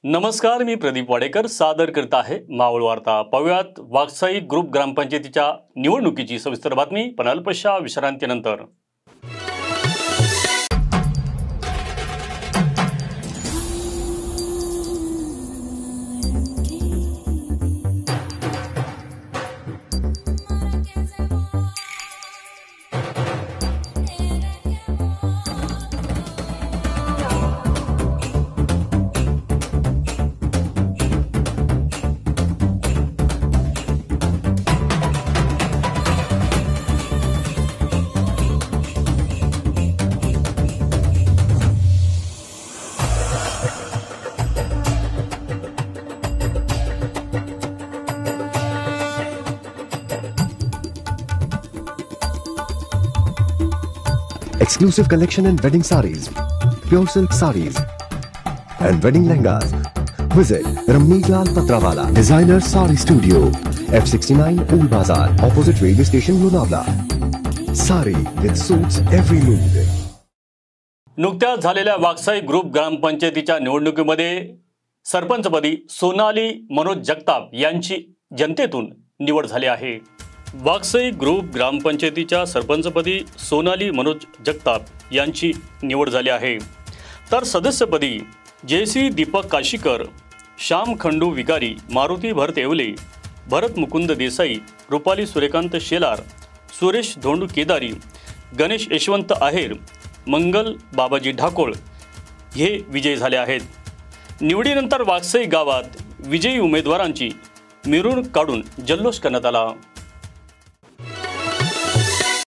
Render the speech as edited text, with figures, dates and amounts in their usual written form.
नमस्कार, मी प्रदीप वाडेकर सादर करत आहे मावळ वार्ता। पाहुयात वाकसाई ग्रुप ग्रामपंचायतीच्या निवडणुकीची सविस्तर बातमी पण अल्पशा विश्रांतीनंतर। Exclusive collection in wedding sarees, pure silk sarees and wedding lehengas. Visit Ramneet Lal Patrawala Designer Saree Studio, F69 Old Bazaar, opposite railway station Lonavala. Saree with suits every mood. नुकत्याच झालेल्या वाकसाई group ग्रामपंचायतीच्या निवडणुकीमध्ये सरपंचपदी सोनाली मनोज जगताप यांची जनतेतून निवड झाली आहे। वाकसाई group ग्रामपंचायतीच्या सरपंचपदी सोनाली मनोज जगताप यांची निवड झाली आहे। तर सदस्यपदी जयश्री दीपक काशीकर, श्याम खंडू विकारी, मारुती भरत येवले, भरत मुकुंद देसाई, रुपाली सूर्यकांत शेलार, सुरेश धोंडू केदारी, गणेश यशवंत आहेर, मंगल बाबाजी ढाकोळ हे विजयी झाले आहेत। निवडीनंतर वाकसाई गावात विजयी उमेदवारांची मिरवणूक काढून जल्लोष करण्यात आला।